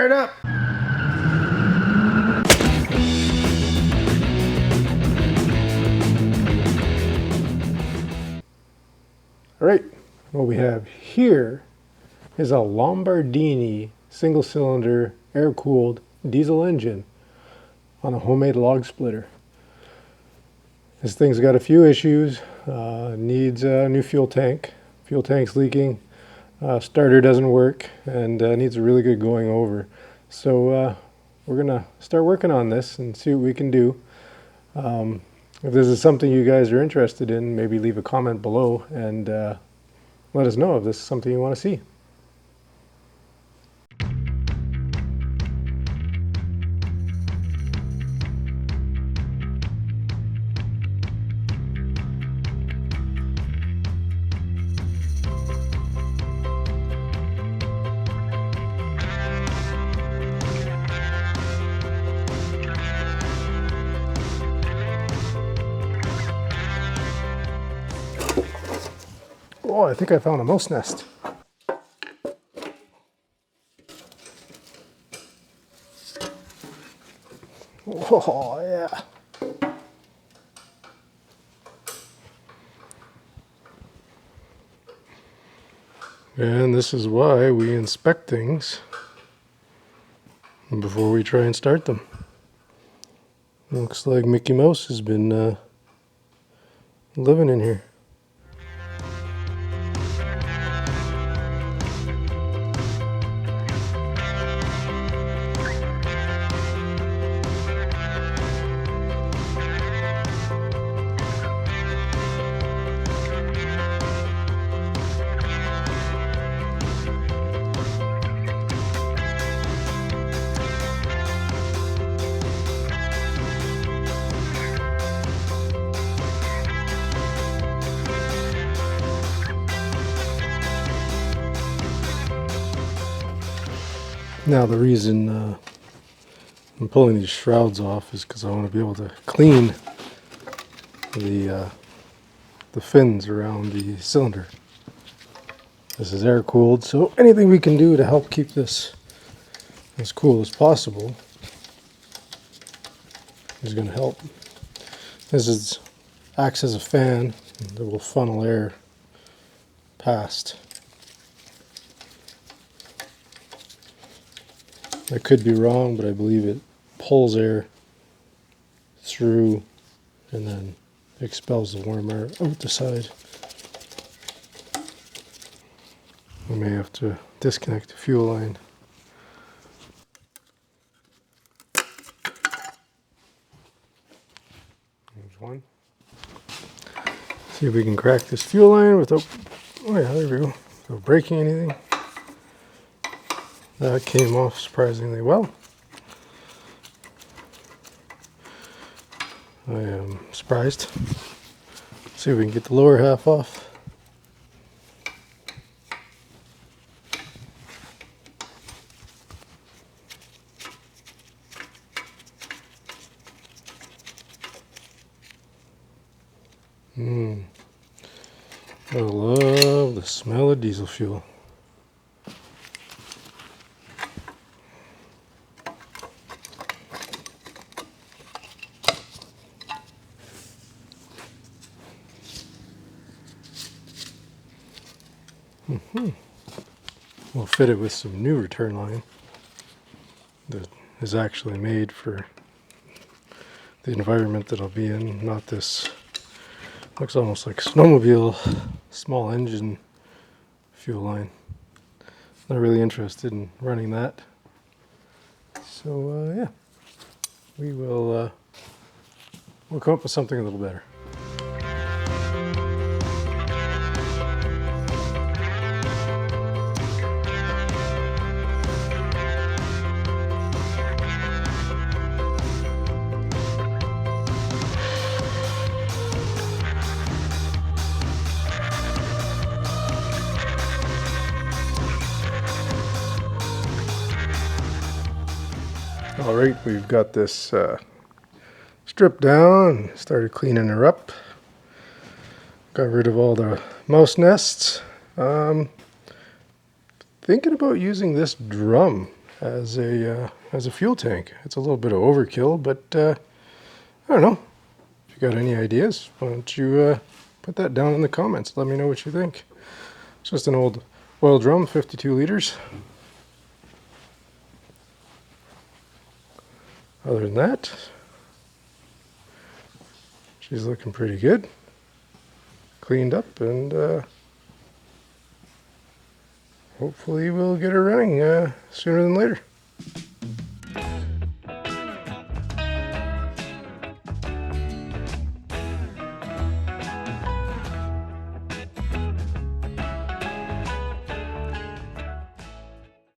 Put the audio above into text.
Fire it up! All right, what we have here is a Lombardini single-cylinder air-cooled diesel engine on a homemade log splitter. This thing's got a few issues. Needs a new fuel tank. Fuel tank's leaking. Starter doesn't work, and needs a really good going over. So we're gonna start working on this and see what we can do. If this is something you guys are interested in, maybe leave a comment below and let us know if this is something you want to see. Oh, I think I found a mouse nest. Oh, yeah. And this is why we inspect things before we try and start them. Looks like Mickey Mouse has been living in here. Now the reason I'm pulling these shrouds off is because I want to be able to clean the fins around the cylinder. This is air cooled, so anything we can do to help keep this as cool as possible is going to help. This acts as a fan that will funnel air past. I could be wrong, but I believe it pulls air through and then expels the warm air out the side. We may have to disconnect the fuel line. There's one. See if we can crack this fuel line without, oh yeah, there we go, without breaking anything. That came off surprisingly well. I am surprised. See if we can get the lower half off. I love the smell of diesel fuel. We'll fit it with some new return line that is actually made for the environment that I'll be in, not this, looks almost like snowmobile small engine fuel line. Not really interested in running that. So yeah, we'll come up with something a little better. All right, we've got this stripped down, started cleaning her up, got rid of all the mouse nests. Thinking about using this drum as a fuel tank. It's a little bit of overkill, but I don't know. If you got any ideas, why don't you put that down in the comments. Let me know what you think. It's just an old oil drum, 52 liters. Other than that, she's looking pretty good. Cleaned up, and hopefully we'll get her running sooner than later.